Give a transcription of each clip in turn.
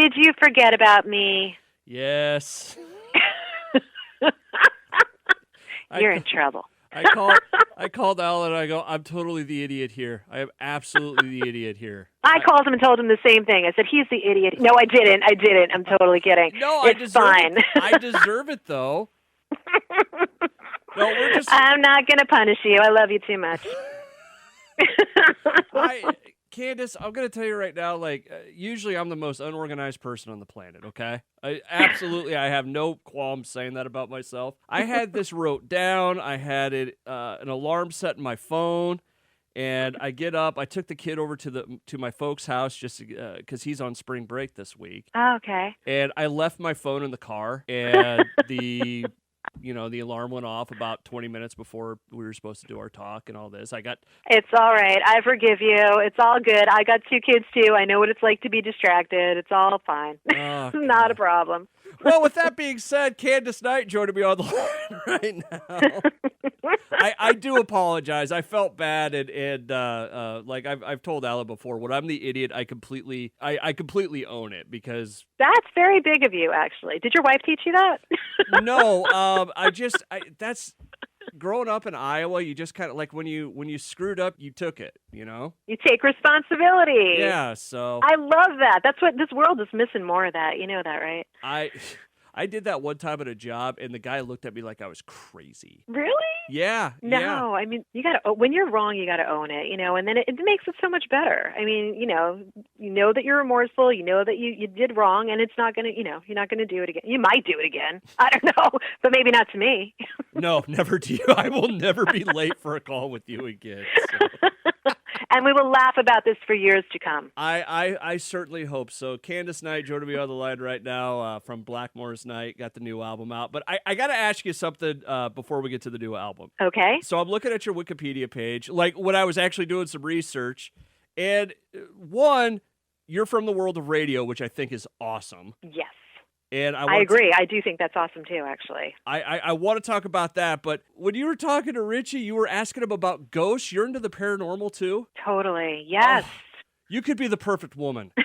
Did you forget about me? Yes. You're in trouble. I called Alan and I go, I'm totally the idiot here. I am absolutely the idiot here. I called him and told him the same thing. I said, he's the idiot. No, I didn't. I'm totally kidding. No, it's fine. I deserve it, though. No, I'm not going to punish you. I love you too much. Candice, I'm going to tell you right now, usually I'm the most unorganized person on the planet, okay? I have no qualms saying that about myself. I had this wrote down. I had an alarm set in my phone, and I get up. I took the kid over to my folks' house just because he's on spring break this week. Oh, okay. And I left my phone in the car, and the alarm went off about 20 minutes before we were supposed to do our talk and all this. It's all right. I forgive you. It's all good. I got 2 kids, too. I know what it's like to be distracted. It's all fine. Oh, not a problem. Well, with that being said, Candice Night joining me on the line right now. I do apologize. I felt bad, and like I've told Alan before, when I'm the idiot, I completely own it because that's very big of you, actually. Did your wife teach you that? No, that's growing up in Iowa. You just kind of like when you screwed up, you took it. You take responsibility. Yeah, so I love that. That's what this world is missing, more of that. You know that, right? I did that one time at a job, and the guy looked at me like I was crazy. Really? Yeah. No, yeah. I mean, when you're wrong, you gotta own it, and then it makes it so much better. I mean, you know that you're remorseful, you know that you did wrong, and it's not gonna, you're not gonna do it again. You might do it again. I don't know, but maybe not to me. No, never to you. I will never be late for a call with you again. So. And we will laugh about this for years to come. I certainly hope so. Candice Night joining me on the line right now from Blackmore's Night. Got the new album out. But I got to ask you something before we get to the new album. Okay. So I'm looking at your Wikipedia page, like when I was actually doing some research. And one, you're from the world of radio, which I think is awesome. Yes. And I agree. I do think that's awesome, too, actually. I want to talk about that, but when you were talking to Richie, you were asking him about ghosts. You're into the paranormal, too? Totally, yes. Oh, you could be the perfect woman. I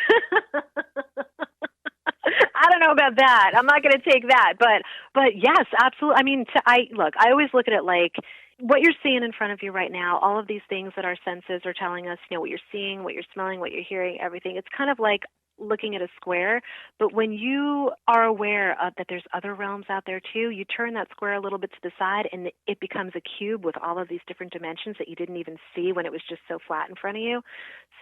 don't know about that. I'm not going to take that. But yes, absolutely. I mean, I always look at it like what you're seeing in front of you right now, all of these things that our senses are telling us, what you're seeing, what you're smelling, what you're hearing, everything. It's kind of like looking at a square, but when you are aware of that there's other realms out there too, you turn that square a little bit to the side and it becomes a cube with all of these different dimensions that you didn't even see when it was just so flat in front of you.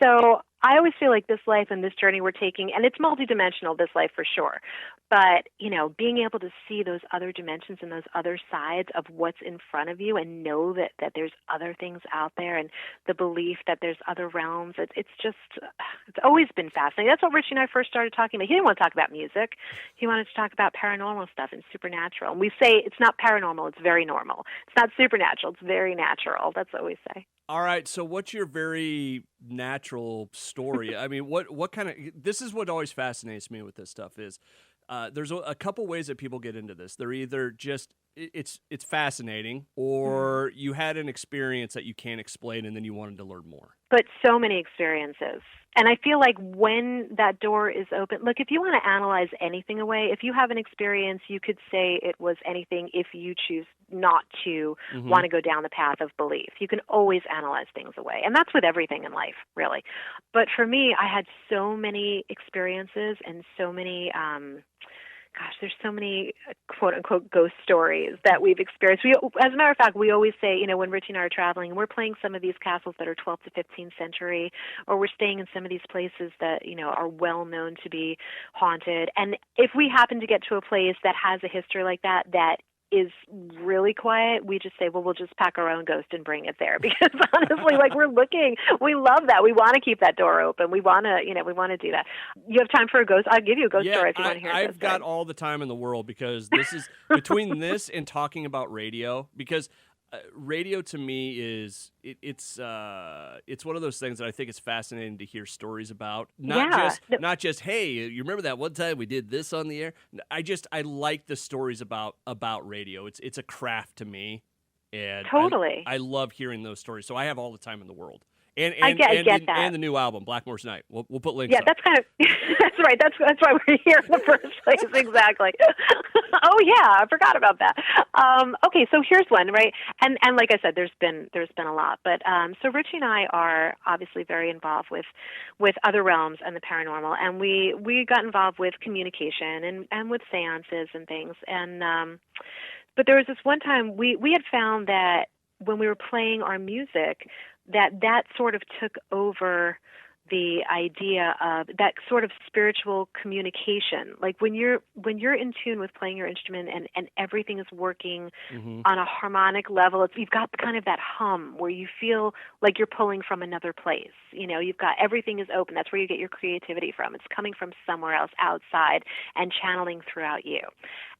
So I always feel like this life and this journey we're taking, and it's multidimensional, this life for sure, but, being able to see those other dimensions and those other sides of what's in front of you and know that there's other things out there and the belief that there's other realms, it's always been fascinating. That's what Richie and I first started talking about. He didn't want to talk about music. He wanted to talk about paranormal stuff and supernatural. And we say it's not paranormal, it's very normal. It's not supernatural, it's very natural. That's what we say. All right, so what's your very natural story? I mean, what kind of – this is what always fascinates me with this stuff is there's a couple ways that people get into this. They're either just it's fascinating or you had an experience that you can't explain and then you wanted to learn more. But so many experiences. And I feel like when that door is open, look, if you want to analyze anything away, if you have an experience, you could say it was anything if you choose not to want to go down the path of belief. You can always analyze things away. And that's with everything in life, really. But for me, I had so many experiences and so many there's so many quote-unquote ghost stories that we've experienced. As a matter of fact, we always say, when Richie and I are traveling, we're playing some of these castles that are 12th to 15th century, or we're staying in some of these places that, are well known to be haunted. And if we happen to get to a place that has a history like that is really quiet, we just say, well, we'll just pack our own ghost and bring it there. Because honestly, we love that. We want to keep that door open. We want to do that. You have time for a ghost? I'll give you a ghost story if you want to hear it. I've got all the time in the world because this is between this and talking about radio, because radio to me is it's one of those things that I think is fascinating to hear stories about. Not just hey, you remember that one time we did this on the air? I like the stories about radio. It's a craft to me, and totally. I love hearing those stories. So I have all the time in the world. I get that. And the new album, Blackmore's Night. We'll put links Yeah, up. that's kind of, that's right. That's why we're here in the first place. Exactly. Oh yeah, I forgot about that. Okay, so here's one, right? And like I said, there's been a lot, but so Richie and I are obviously very involved with other realms and the paranormal, and we got involved with communication and with seances and things, and but there was this one time we had found that when we were playing our music, that sort of took over the idea of that sort of spiritual communication. Like when you're in tune with playing your instrument and everything is working on a harmonic level, you've got kind of that hum where you feel like you're pulling from another place. You've got everything is open. That's where you get your creativity from. It's coming from somewhere else outside and channeling throughout you.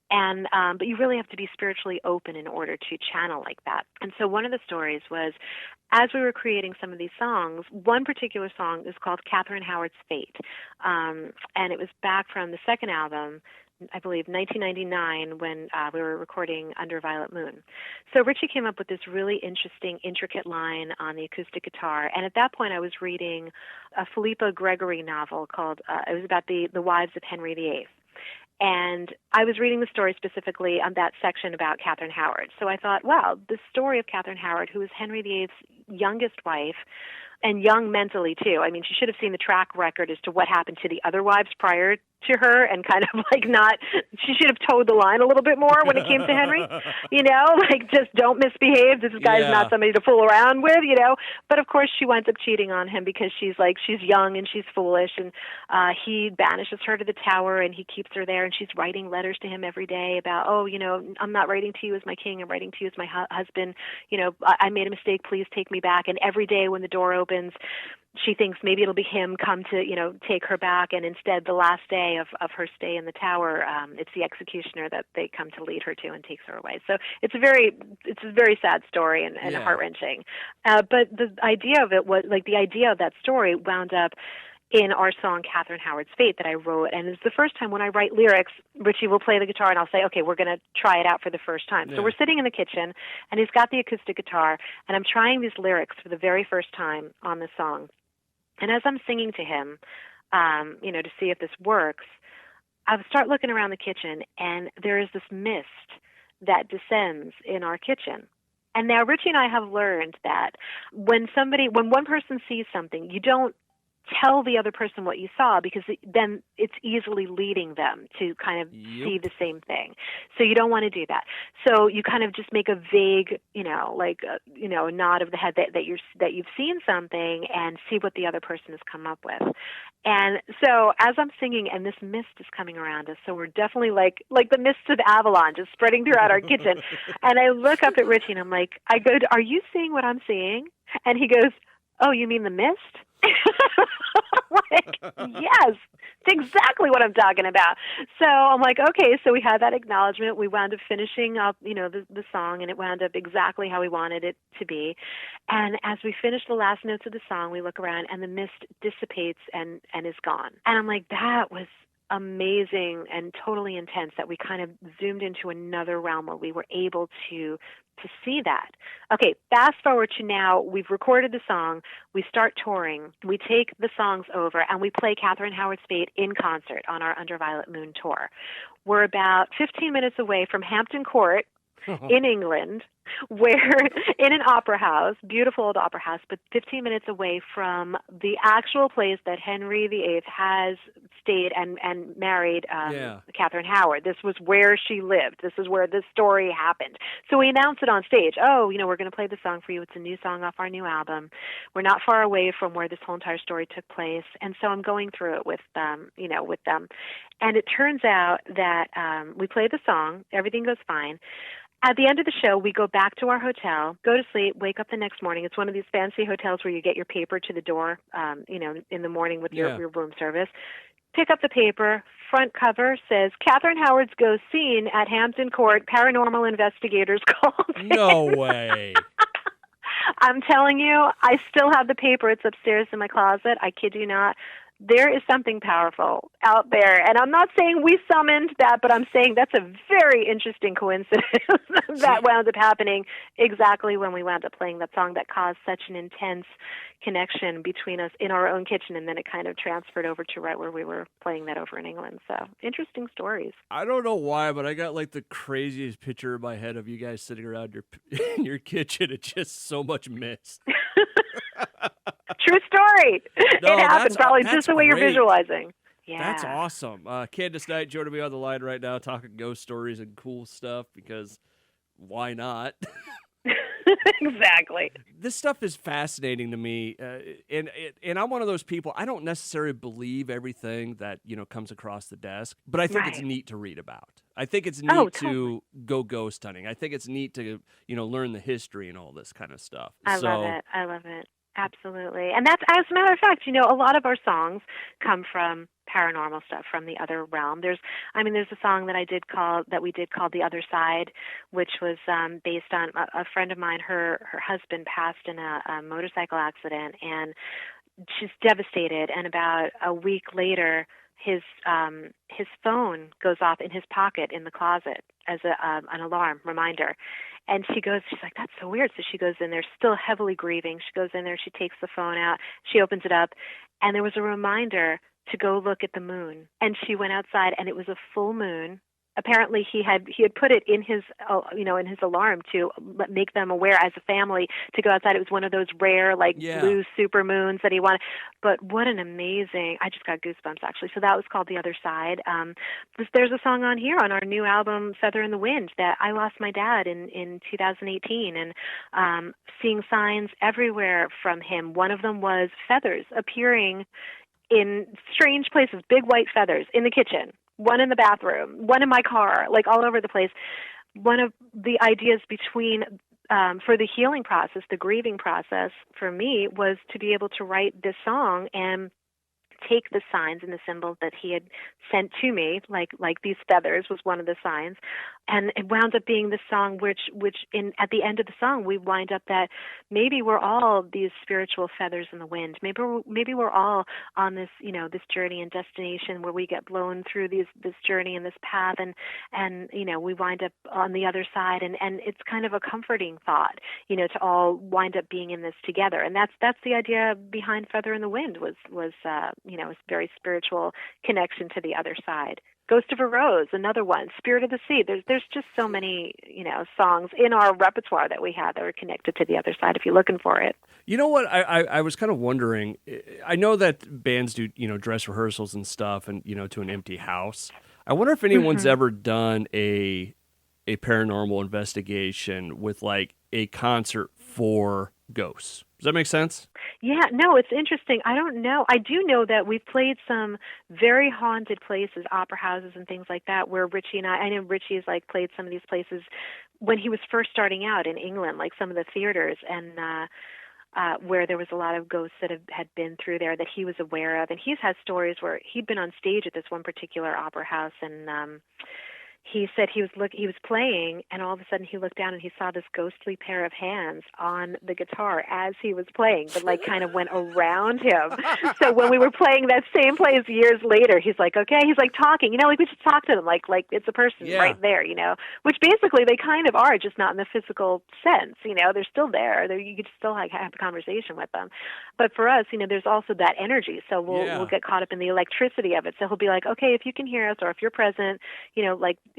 And but you really have to be spiritually open in order to channel like that. And so one of the stories was, as we were creating some of these songs, one particular song is called Catherine Howard's Fate. And it was back from the second album, I believe, 1999, when we were recording Under Violet Moon. So Richie came up with this really interesting, intricate line on the acoustic guitar. And at that point, I was reading a Philippa Gregory novel called, it was about the wives of Henry VIII. And I was reading the story specifically on that section about Catherine Howard. So I thought, wow, the story of Catherine Howard, who was Henry VIII's youngest wife, and young mentally, too. I mean, she should have seen the track record as to what happened to the other wives prior to her, and kind of she should have towed the line a little bit more when it came to Henry, just don't misbehave. This guy's not somebody to fool around with, But of course, she winds up cheating on him because she's young and she's foolish, and he banishes her to the tower, and he keeps her there, and she's writing letters to him every day about, I'm not writing to you as my king, I'm writing to you as my husband, I made a mistake, please take me back. And every day when the door opens, she thinks maybe it'll be him come to, take her back. And instead, the last day of her stay in the tower, it's the executioner that they come to lead her to and takes her away. So it's a very sad story and heart-wrenching. But the idea of it was, the idea of that story wound up in our song Catherine Howard's Fate that I wrote. And it's the first time when I write lyrics, Richie will play the guitar and I'll say, okay, we're going to try it out for the first time. So we're sitting in the kitchen and he's got the acoustic guitar and I'm trying these lyrics for the very first time on the song. And as I'm singing to him, to see if this works, I start looking around the kitchen and there is this mist that descends in our kitchen. And now Richie and I have learned that when one person sees something, you don't tell the other person what you saw, because then it's easily leading them to kind of see the same thing. So you don't want to do that. So you kind of just make a vague, a nod of the head that you've seen something, and see what the other person has come up with. And so as I'm singing, and this mist is coming around us, so we're definitely like the mists of Avalon, just spreading throughout our kitchen. And I look up at Richie and I'm like, are you seeing what I'm seeing? And he goes, oh, you mean the mist? Yes, it's exactly what I'm talking about. So I'm like, okay, so we had that acknowledgement. We wound up finishing up, the song, and it wound up exactly how we wanted it to be. And as we finish the last notes of the song, we look around and the mist dissipates and is gone. And I'm like, that was amazing and totally intense, that we kind of zoomed into another realm where we were able to see that. Okay, fast forward to now, we've recorded the song, we start touring, we take the songs over, and we play Catherine Howard's Fate in concert on our Under Violet Moon tour. We're about 15 minutes away from Hampton Court in England, where in an opera house, beautiful old opera house, but 15 minutes away from the actual place that Henry VIII has stayed and married Catherine Howard. This was where she lived. This is where this story happened. So we announced it on stage. Oh, we're going to play the song for you. It's a new song off our new album. We're not far away from where this whole entire story took place. And so I'm going through it with them. And it turns out that we play the song. Everything goes fine. At the end of the show, we go back to our hotel, go to sleep, wake up the next morning. It's one of these fancy hotels where you get your paper to the door, in the morning with your room service. Pick up the paper. Front cover says, Catherine Howard's ghost seen at Hampton Court. Paranormal investigators called. No way. I'm telling you, I still have the paper. It's upstairs in my closet. I kid you not. there is something powerful out there. And I'm not saying we summoned that, but I'm saying that's a very interesting coincidence that wound up happening exactly when we wound up playing that song that caused such an intense connection between us in our own kitchen, and then it kind of transferred over to right where we were playing that over in England. So interesting stories. I don't know why, but I got like the craziest picture in my head of you guys sitting around in your kitchen and just so much mist. True story. No, it happened probably that's just the way great. You're visualizing. Yeah. That's awesome. Candice Night joining me on the line right now talking ghost stories and cool stuff because why not? Exactly. This stuff is fascinating to me, and I'm one of those people. I don't necessarily believe everything that comes across the desk, but I think it's neat to read about. I think it's neat to go ghost hunting. I think it's neat to learn the history and all this kind of stuff. I love it. Absolutely. And that's, as a matter of fact, a lot of our songs come from paranormal stuff, from the other realm. There's a song that we did called The Other Side, which was based on a friend of mine. Her husband passed in a motorcycle accident, and she's devastated. And about a week later, his phone goes off in his pocket in the closet as an alarm reminder. And she's like, that's so weird. So she goes in there, still heavily grieving. She goes in there, she takes the phone out, she opens it up, and there was a reminder to go look at the moon. And she went outside, and it was a full moon. Apparently he had put it in his in his alarm to make them aware as a family to go outside. It was one of those rare blue super moons that he wanted. But what an amazing! I just got goosebumps actually. So that was called The Other Side. There's a song on here on our new album Feather in the Wind that I lost my dad in 2018, and seeing signs everywhere from him. One of them was feathers appearing in strange places, big white feathers in the kitchen. One in the bathroom, one in my car, all over the place. One of the ideas for the healing process, the grieving process for me, was to be able to write this song and take the signs and the symbols that he had sent to me, like these feathers was one of the signs, and it wound up being the song which at the end of the song we wind up that maybe we're all these spiritual feathers in the wind. Maybe we're all on this this journey and destination where we get blown through this journey and this path, and we wind up on the other side, and it's kind of a comforting thought to all wind up being in this together. And that's the idea behind Feather in the Wind was a very spiritual connection to the other side. Ghost of a Rose, another one. Spirit of the Sea. There's just so many, songs in our repertoire that we have that are connected to the other side if you're looking for it. You know what? I was kind of wondering. I know that bands do, dress rehearsals and stuff, and to an empty house. I wonder if anyone's ever done a paranormal investigation with a concert for ghosts. Does that make sense? Yeah, no, it's interesting. I don't know. I do know that we've played some very haunted places, opera houses and things like that, where Richie and I know Richie's played some of these places when he was first starting out in England, some of the theaters, and where there was a lot of ghosts that had been through there that he was aware of. And he's had stories where he'd been on stage at this one particular opera house, and he said he was playing, and all of a sudden he looked down and he saw this ghostly pair of hands on the guitar as he was playing, but kind of went around him. So when we were playing that same place years later, he's like, okay, he's talking, we should talk to them, like it's a person right there, which basically they kind of are, just not in the physical sense, they're still there. You could still have a conversation with them. But for us, there's also that energy, so we'll get caught up in the electricity of it. So he'll be like, okay, if you can hear us, or if you're present,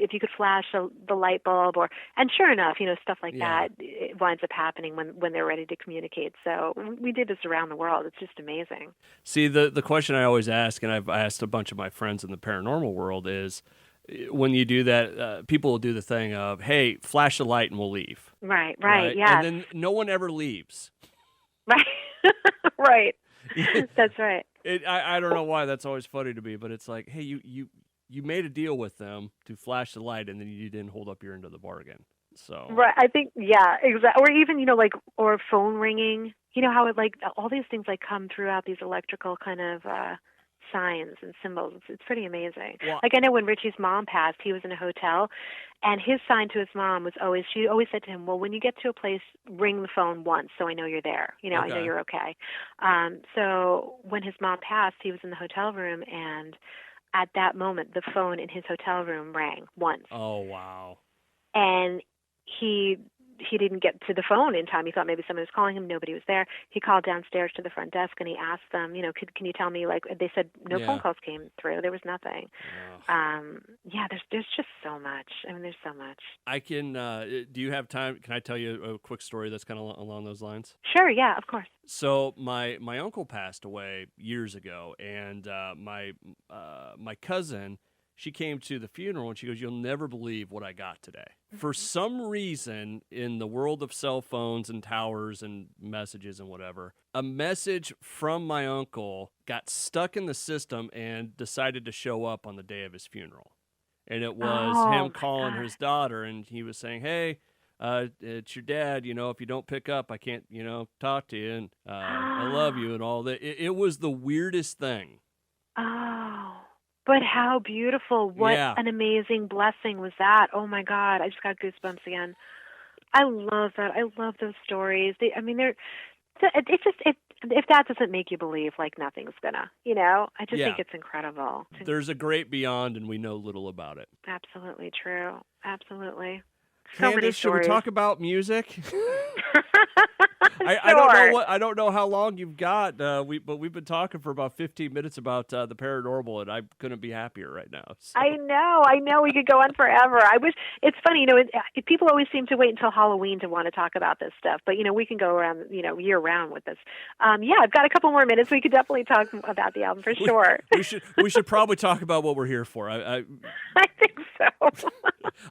if you could flash the light bulb, and sure enough, stuff like that, it winds up happening when they're ready to communicate. So we did this around the world. It's just amazing. See, the question I always ask, and I've asked a bunch of my friends in the paranormal world, is when you do that, people will do the thing of, hey, flash the light and we'll leave. Right, yeah. And then no one ever leaves. Right, right. That's right. I don't know why that's always funny to me, but it's like, hey, you made a deal with them to flash the light, and then you didn't hold up your end of the bargain. So right, I think exactly. Or even or phone ringing. How it all these things come throughout these electrical kind of signs and symbols. It's pretty amazing. Well, Like I know when Richie's mom passed, he was in a hotel, and his sign to his mom was always, she always said to him, well, when you get to a place, ring the phone once so I know you're there. You know, I know okay. you're okay. So when his mom passed, he was in the hotel room, and at that moment, the phone in his hotel room rang once. Oh, wow. And he didn't get to the phone in time. He thought maybe someone was calling him. Nobody was there. He called downstairs to the front desk and he asked them, you know, can you tell me, like, they said no phone calls came through. There was nothing. Yeah, there's just so much. I mean, there's so much. I can, do you have time? Can I tell you a quick story that's kind of along those lines? Sure, yeah, of course. So my uncle passed away years ago, and my cousin, she came to the funeral and she goes, "You'll never believe what I got today." For some reason, in the world of cell phones and towers and messages and whatever, a message from my uncle got stuck in the system and decided to show up on the day of his funeral. And it was him calling his daughter, and he was saying, "Hey, it's your dad. You know, if you don't pick up, I can't, you know, talk to you. And I love you and all that." It was the weirdest thing. Oh. But how beautiful. What an amazing blessing was that. Oh, my God. I just got goosebumps again. I love that. I love those stories. If that doesn't make you believe, like, nothing's gonna, you know, I just think it's incredible. There's a great beyond, and we know little about it. Absolutely true. Absolutely. Candice, should we talk about music? Sure. I don't know how long you've got. But we've been talking for about 15 minutes about the paranormal, and I couldn't be happier right now. So. I know. We could go on forever. I wish. It's funny, you know. People always seem to wait until Halloween to want to talk about this stuff, but you know, we can go around, you know, year round with this. Yeah, I've got a couple more minutes. We could definitely talk about the album for sure. We should probably talk about what we're here for. I think so.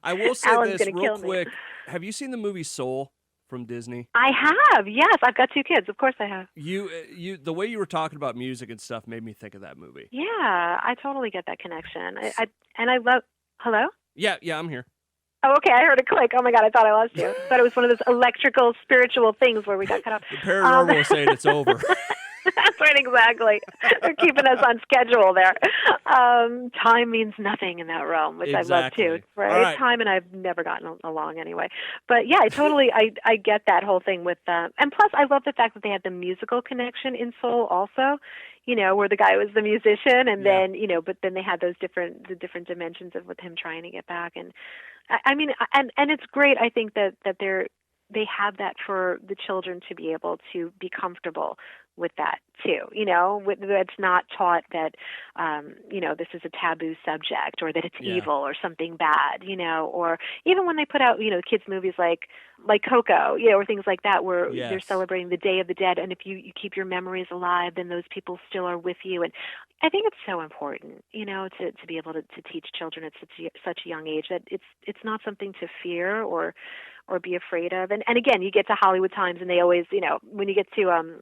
I will say Alan's this real quick. Have you seen the movie Soul from Disney? I have. Yes, I've got 2 kids. Of course I have. You the way you were talking about music and stuff made me think of that movie. Yeah, I totally get that connection. I love. Hello? Yeah, I'm here. Oh, okay. I heard a click. Oh my God, I thought I lost you. I thought it was one of those electrical, spiritual things where we got cut off. The paranormal is saying it's over. That's right, exactly. They're keeping us on schedule there. Time means nothing in that realm, which exactly. I love too. Right? Time and I've never gotten along anyway. But yeah, I get that whole thing with and plus I love the fact that they had the musical connection in Soul also. You know, where the guy was the musician, and then you know, but then they had the different dimensions of with him trying to get back, and I mean, and it's great. I think that they have that for the children to be able to be comfortable with that too. You know, it's not taught that, you know, this is a taboo subject or that it's evil or something bad, you know, or even when they put out, you know, kids movies like Coco, you know, or things like that where they're celebrating the Day of the Dead. And if you keep your memories alive, then those people still are with you. And I think it's so important, you know, to be able to teach children at such a young age that it's not something to fear or be afraid of. And again, you get to Hollywood Times and they always, you know, when you get to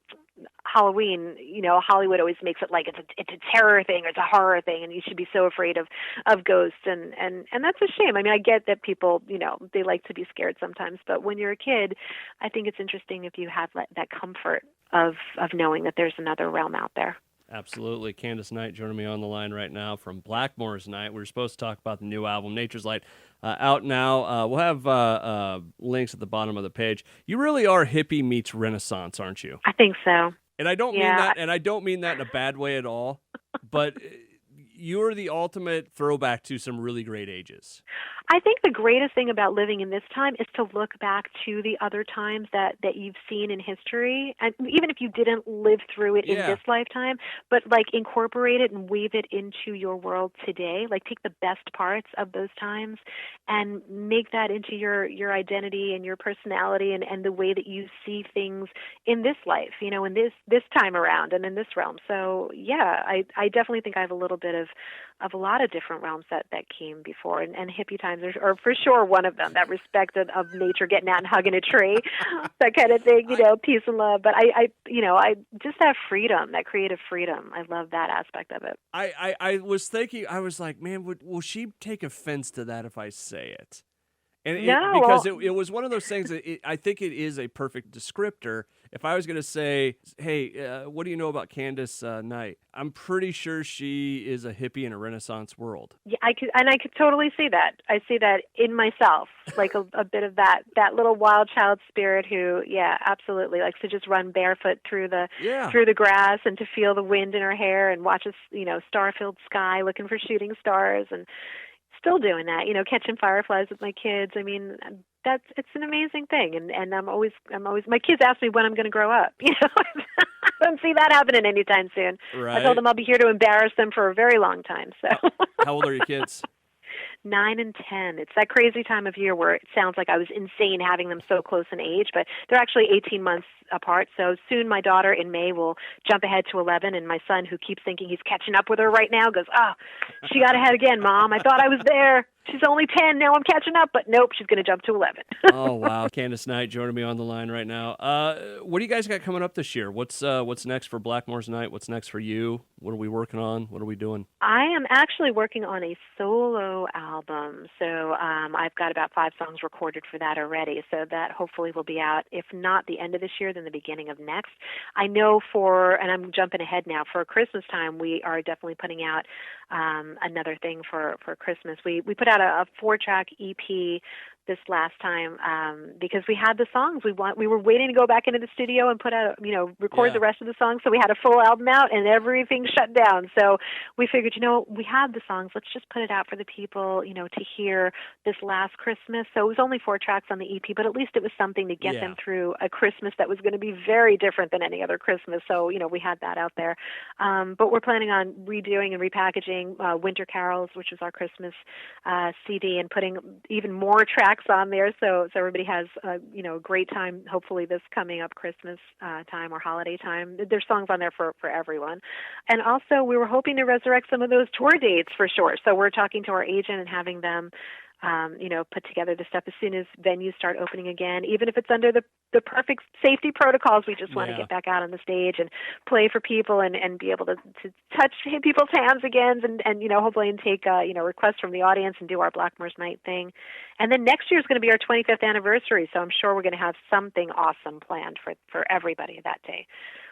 Halloween, you know, Hollywood always makes it like it's a terror thing or it's a horror thing and you should be so afraid of ghosts and that's a shame. I mean, I get that people, you know, they like to be scared sometimes, but when you're a kid, I think it's interesting if you have that comfort of knowing that there's another realm out there. Absolutely. Candice Night joining me on the line right now from Blackmore's Night. We were supposed to talk about the new album, Nature's Light, out now. We'll have links at the bottom of the page. You really are hippie meets Renaissance, aren't you? I think so. And I don't mean that, and I don't mean that in a bad way at all, but you're the ultimate throwback to some really great ages. I think the greatest thing about living in this time is to look back to the other times that you've seen in history. And even if you didn't live through it in this lifetime, but like incorporate it and weave it into your world today. Like take the best parts of those times and make that into your identity and your personality and the way that you see things in this life, you know, in this time around and in this realm. So yeah, I definitely think I have a little bit of a lot of different realms that came before, and hippie times are for sure one of them. That respect of nature, getting out and hugging a tree, that kind of thing, you know, peace and love. But I just that freedom, that creative freedom. I love that aspect of it. I was thinking, I was like, man, will she take offense to that if I say it? And No, because well, it was one of those things that I think it is a perfect descriptor. If I was going to say, hey, what do you know about Candice Night? I'm pretty sure she is a hippie in a Renaissance world. yeah, I could totally see that. I see that in myself, like a bit of that little wild child spirit who, yeah, absolutely likes to just run barefoot Yeah. through the grass and to feel the wind in her hair and watch a star-filled sky, looking for shooting stars, and still doing that. Catching fireflies with my kids. I mean, it's an amazing thing, and I'm always my kids ask me when I'm going to grow up. I don't see that happening anytime soon. I told Right. them I'll be here to embarrass them for a very long time. So. How old are your kids? 9 and 10. It's that crazy time of year where it sounds like I was insane having them so close in age, but they're actually 18 months apart. So soon my daughter in May will jump ahead to 11, and my son, who keeps thinking he's catching up with her right now, goes, she got ahead again, Mom. I thought I was there. She's only 10. Now I'm catching up, but nope, she's going to jump to 11. Oh, wow. Candice Night joining me on the line right now. What do you guys got coming up this year? What's next for Blackmore's Night? What's next for you? What are we working on? What are we doing? I am actually working on a solo album, so I've got about 5 songs recorded for that already, so that hopefully will be out, if not the end of this year, then the beginning of next. I know and I'm jumping ahead now, for Christmas time, we are definitely putting out another thing for Christmas. We put out a 4-track EP this last time because we had the songs we were waiting to go back into the studio and put out record the rest of the songs, so we had a full album out and everything shut down. So we figured, we have the songs, let's just put it out for the people to hear this last Christmas. So it was only 4 tracks on the EP, but at least it was something to get them through a Christmas that was going to be very different than any other Christmas. So we had that out there, but we're planning on redoing and repackaging Winter Carols, which is our Christmas CD, and putting even more tracks on there, so everybody has a great time. Hopefully, this coming up Christmas time or holiday time, there's songs on there for everyone. And also, we were hoping to resurrect some of those tour dates for sure. So we're talking to our agent and having them put together the stuff as soon as venues start opening again, even if it's under the perfect safety protocols. We just want to get back out on the stage and play for people and be able to touch people's hands again and hopefully and take requests from the audience and do our Blackmore's Night thing. And then next year is going to be our 25th anniversary, so I'm sure we're going to have something awesome planned for everybody that day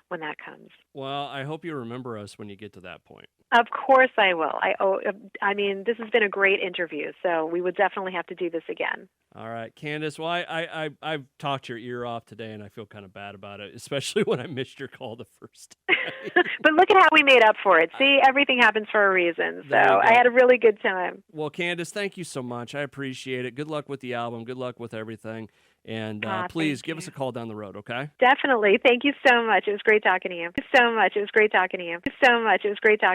when that comes. Well, I hope you remember us when you get to that point. Of course I will. I mean, this has been a great interview, so we would definitely have to do this again. All right, Candice. Well, I've talked your ear off today, and I feel kind of bad about it, especially when I missed your call the first day. But look at how we made up for it. See, everything happens for a reason. So I had a really good time. Well, Candice, thank you so much. I appreciate it. Good luck with the album. Good luck with everything. And please give us a call down the road, okay? Definitely. Thank you so much. It was great talking to you.